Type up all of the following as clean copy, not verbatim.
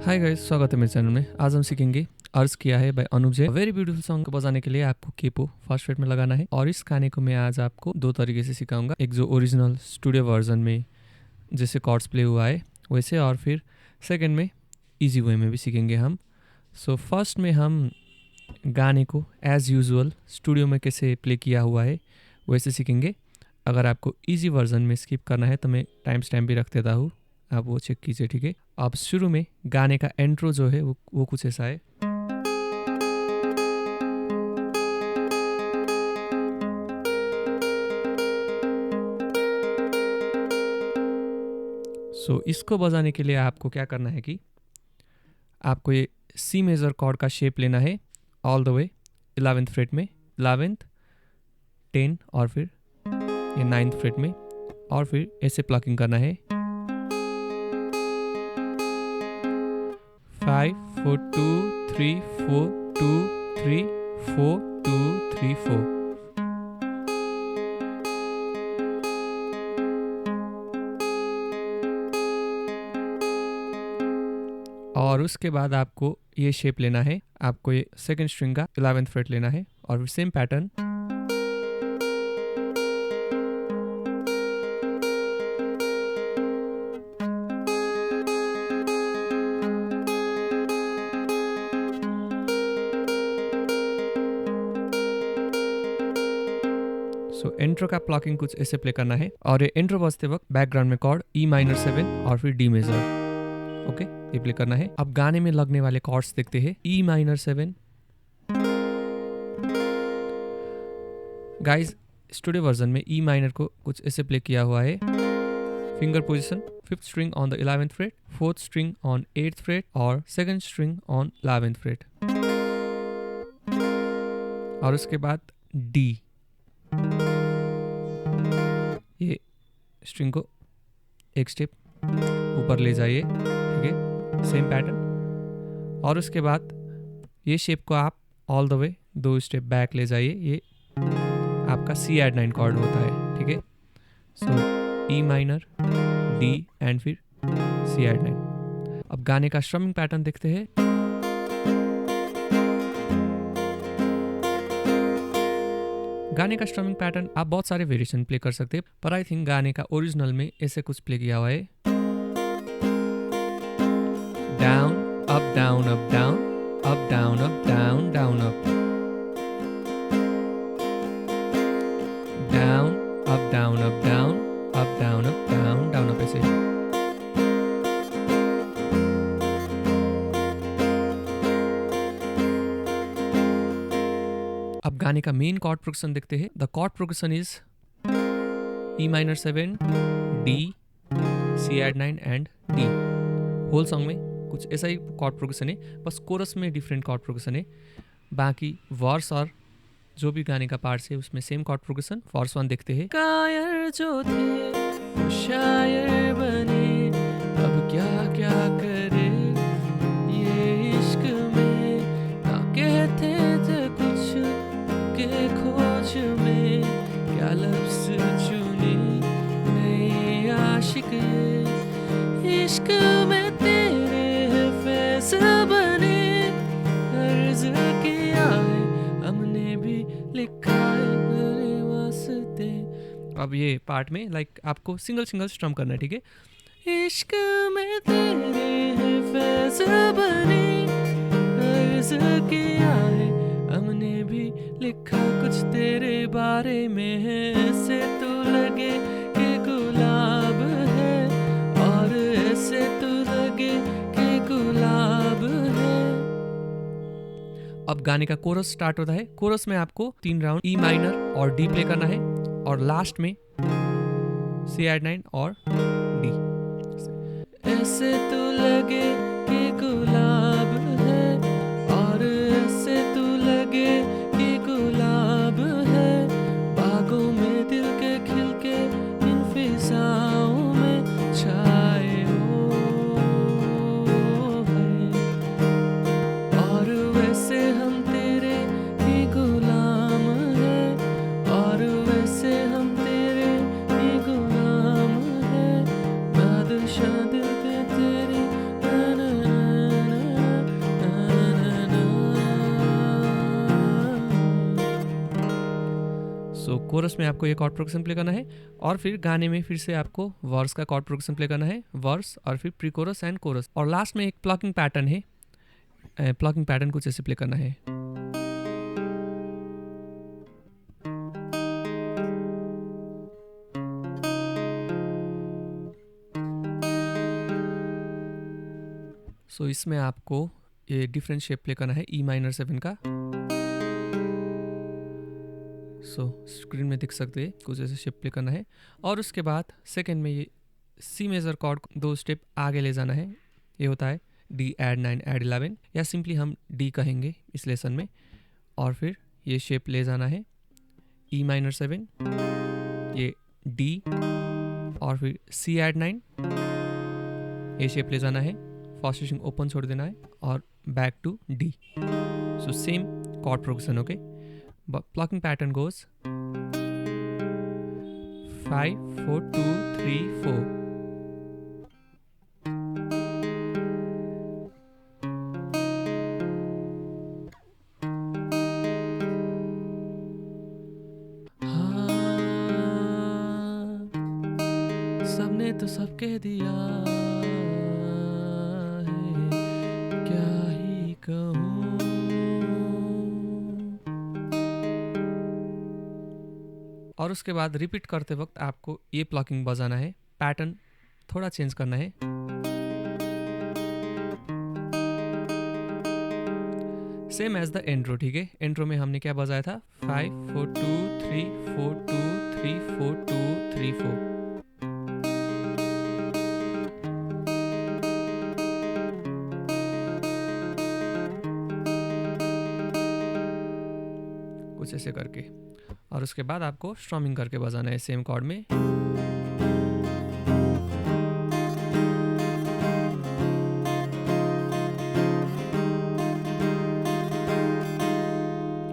Hi guys, स्वागत है मेरे चैनल में। आज हम सीखेंगे अर्ज किया है by Anup Jain. Very beautiful song को बजाने के लिए आपको केपो फर्स्ट फ्रेट में लगाना है और इस गाने को मैं आज आपको दो तरीके से सिखाऊंगा। एक जो ओरिजिनल स्टूडियो वर्जन में जैसे कॉर्ड्स प्ले हुआ है वैसे, और फिर सेकंड में इजी वे में भी सीखेंगे हम। सो फर्स्ट में हम गाने को एज़ यूजुअल स्टूडियो में कैसे प्ले किया हुआ है वैसे सीखेंगे। अगर आपको इजी वर्जन में स्किप करना है तो मैं टाइम स्टैम्प भी रख देता हूँ, आप वो चेक कीजिए, ठीक है। अब शुरू में गाने का इंट्रो जो है वो कुछ ऐसा है। सो इसको बजाने के लिए आपको क्या करना है कि आपको ये सी मेजर कॉर्ड का शेप लेना है all the way 11th freight में, 11th 10 और फिर ये 9th फ्रेट में, और फिर ऐसे प्लकिंग करना है 5 4 2 3 4 2 3 4 2 3 4। और उसके बाद आपको ये शेप लेना है, आपको ये सेकंड स्ट्रिंग का 11th फ्रेट लेना है और फिर सेम पैटर्न इंट्रो का प्लॉकिंग कुछ ऐसे प्ले करना है और ये इंट्रो बजते वक्त बैकग्राउंड में कॉर्ड E माइनर 7 और फिर D मेजर, ओके, ये प्ले करना है। अब गाने में लगने वाले कॉर्ड्स देखते हैं। E minor 7, guys studio version में E माइनर को कुछ ऐसे प्ले किया हुआ है। Finger position 5th string on the 11th freight, 4th string on 8th freight और 2nd string on 11th freight, और उसके बाद D, ये स्ट्रिंग को एक स्टेप ऊपर ले जाइए, ठीक है, सेम पैटर्न। और उसके बाद ये शेप को आप all the way 2 step back ले जाइए, ये आपका C add 9 कॉर्ड होता है, ठीक है। सो E माइनर D एंड फिर C add 9। अब गाने का स्ट्रमिंग पैटर्न देखते हैं। गाने का स्ट्रमिंग पैटर्न आप बहुत सारे वेरिएशन प्ले कर सकते हैं, पर आई थिंक गाने का ओरिजिनल में ऐसे कुछ प्ले किया हुआ है। Down up down up down up down up down down up down up down up down up down up down down up, ऐसे। अब गाने का मेन कॉर्ड प्रोग्रेशन देखते हैं। The chord progression is E minor 7 D C add 9 and D। Whole song में कुछ ऐसा ही chord progression है, बस कोरस में डिफरेंट कॉर्ड प्रोग्रेशन है। बाकी वर्स और जो भी गाने का पार्ट है उसमें सेम कॉर्ड प्रोग्रेशन। वर्स 1 देखते हैं। कायर जो थे वो शायर बने, अब क्या क्या करे ये इश्क में, ना कहते थे कुछ के खोज में, क्या लफ्ज़ चुने नए आशिक, इश्क में तेरे फैज़ बने, अर्ज़ किया है हमने भी लिखा है तेरे वास्ते। अब ये पार्ट में लाइक आपको सिंगल सिंगल स्ट्रम करना है, ठीक है। इश्क में तेरे फैज़ बने, अर्ज़ किया है हमने भी लिखा कुछ तेरे बारे में, ऐसे तू लगे कि गुलाब है और ऐसे तू लगे कि गुलाब है। अब गाने का कोरस स्टार्ट होता है। कोरस में आपको 3 राउंड E माइनर और D प्ले करना है और लास्ट में C add 9 और D। ऐसे तू लगे कि गुलाब है और ऐसे तू लगे कि गुलाब है, बागों में दिल के खिल के इन फिजाओं में छाए हो है, और वैसे हम तेरे ही गुलाम हैं, और वैसे हम तेरे ही गुलाम हैं, बादशाह दिल के तेरे सो कोरस में आपको ये कॉर्ड प्रोग्रेशन प्ले करना है और फिर गाने में फिर से आपको वर्स का कॉर्ड प्रोग्रेशन प्ले करना है, वर्स और फिर प्री कोरस एंड कोरस, और लास्ट में एक प्लकिंग पैटर्न है। प्लकिंग पैटर्न कुछ ऐसे प्ले करना है। सो इसमें आपको ये डिफरेंट शेप प्ले करना है ई माइनर 7 का। सो स्क्रीन में देख सकते हैं कुछ ऐसे शेप प्ले करना है और उसके बाद सेकंड में ये सी मेजर कॉर्ड 2 स्टेप आगे ले जाना है। ये होता है डी एड 9 एड 11 या सिंपली हम डी कहेंगे इस लेसन में, और फिर ये शेप ले जाना है ई माइनर 7, ये डी और फिर सी एड 9, ये शेप ले जाना है, फर्स्ट स्ट्रिंग ओपन छोड़ देना है और back to D. So same chord progression, okay. Plucking pattern goes 5 4 2 3 4। सबने तो सब कह दिया है, क्या ही कहूँ। और उसके बाद रिपीट करते वक्त आपको ये प्लकिंग बजाना है, पैटर्न थोड़ा चेंज करना है। सेम एज द एंट्रो, ठीक है। एंट्रो में हमने क्या बजाया था, 5 4 2 3 4 2 3 4 2 3 4। कुछ ऐसे करके, और उसके बाद आपको स्ट्रमिंग करके बजाना है सेम कॉर्ड में।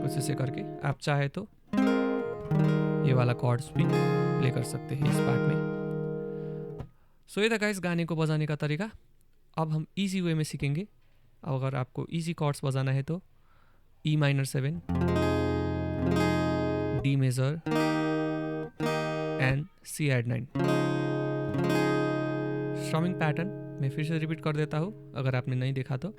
कुछ ऐसे करके आप चाहे तो ये वाला कॉर्ड्स भी प्ले कर सकते हैं इस पार्ट में। सो ये था गाइस गाने को बजाने का तरीका। अब हम इजी वे में सीखेंगे। अगर आपको इजी कॉर्ड्स बजाना है तो E minor 7, D major and C add 9। Strumming pattern मैं फिर से रिपीट कर देता हूँ अगर आपने नहीं देखा तो।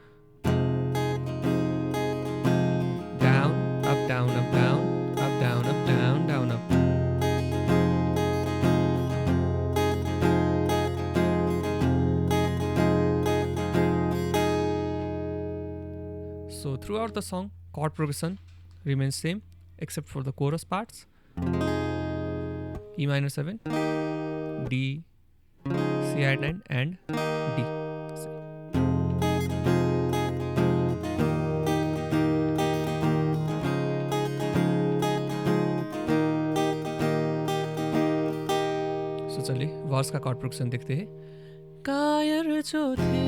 Down up down up down up down up down down up. So throughout the song, chord progression remains same except for the chorus parts. E minor 7, D, C add 9 and D. So चलिए verse का chord progression देखते हैं। कायर जो थे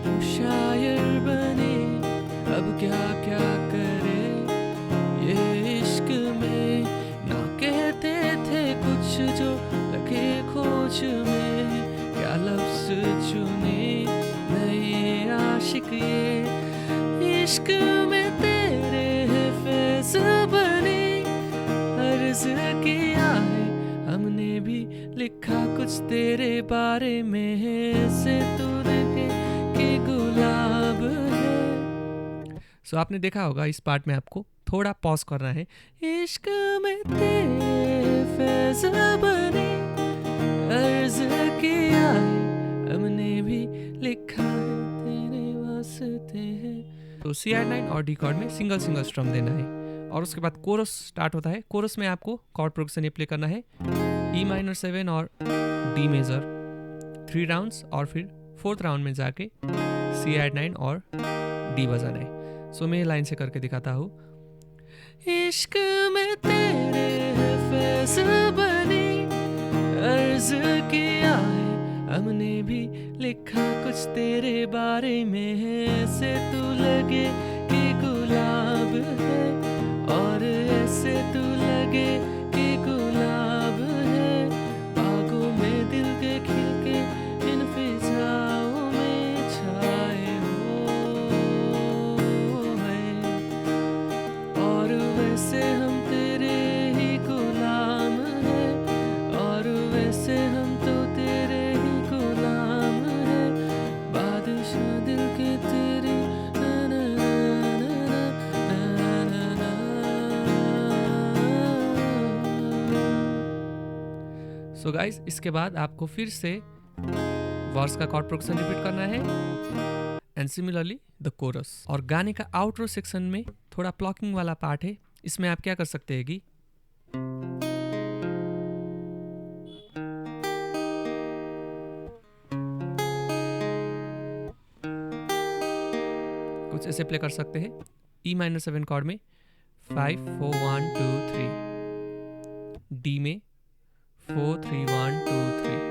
वो शायर बने, अब क्या क्या करे ये इश्क में, ना कहते थे कुछ जो लगे खोज में, क्या लफ्ज चुने नए आशिक ये इश्क में तेरे है फैज़ बने, अर्ज किया है हमने भी लिखा कुछ तेरे बारे में है, से तू देखे कि गुलाब है। सो आपने देखा होगा इस पार्ट में आपको थोड़ा पॉज करना है। इश्क में तेरे फैज़ बने, अर्ज किया है हमने भी लिखा है तेरे वास्ते है। तो सी आर 9 और डी कॉर्ड में सिंगल सिंगल स्ट्रम देना है और उसके बाद कोरस स्टार्ट होता है। कोरस में आपको कॉर्ड प्रोग्रेशन ये प्ले करना है ई माइनर 7 और डी मेजर 3 राउंड्स और फिर 4th राउंड में जाके सी आर 9 और डी बजाना है। सो मैं लाइन से करके दिखाता हूँ। इश्क में तेरे है फैज़ बनी, अर्ज किया है हमने भी लिखा कुछ तेरे बारे में है, से तू लगे कि गुलाब है और ऐसे तू लगे कि गुलाब है, बागों में दिल के खिलके इन फिजाओं में छाए हो है, और वैसे हम तेरे ही गुलाब सो गाइस इसके बाद आपको फिर से वर्स का कॉर्ड प्रोग्रेशन रिपीट करना है एंड सिमिलरली द कोरस। और गाने का आउटरो सेक्शन में थोड़ा प्लॉकिंग वाला पार्ट है, इसमें आप क्या कर सकते हैं कि कुछ ऐसे प्ले कर सकते हैं। E-7 कॉर्ड में 5 4 1 2 3, D में 4 3 1 2 3,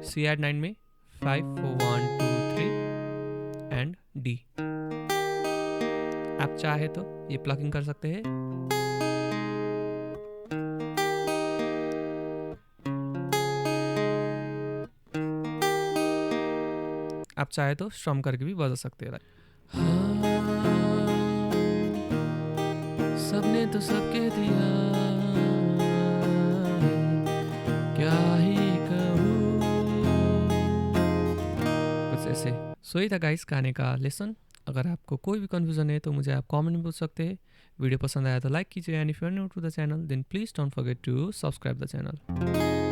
C8 9 में 5 4 1 2 3 एंड D। आप चाहे तो ये प्लगिंग कर सकते हैं। आप चाहे तो स्ट्रम करके भी बजा सकते हैं। सबने तो सबके दिया, क्या ही कहूँ, कुछ ऐसे। सो ही था गाइस गाने का लेसन। अगर आपको कोई भी कंफ्यूजन है तो मुझे आप कमेंट में पूछ सकते हैं। वीडियो पसंद आया तो लाइक कीजिए and if you are new to the channel then please don't forget to subscribe the channel.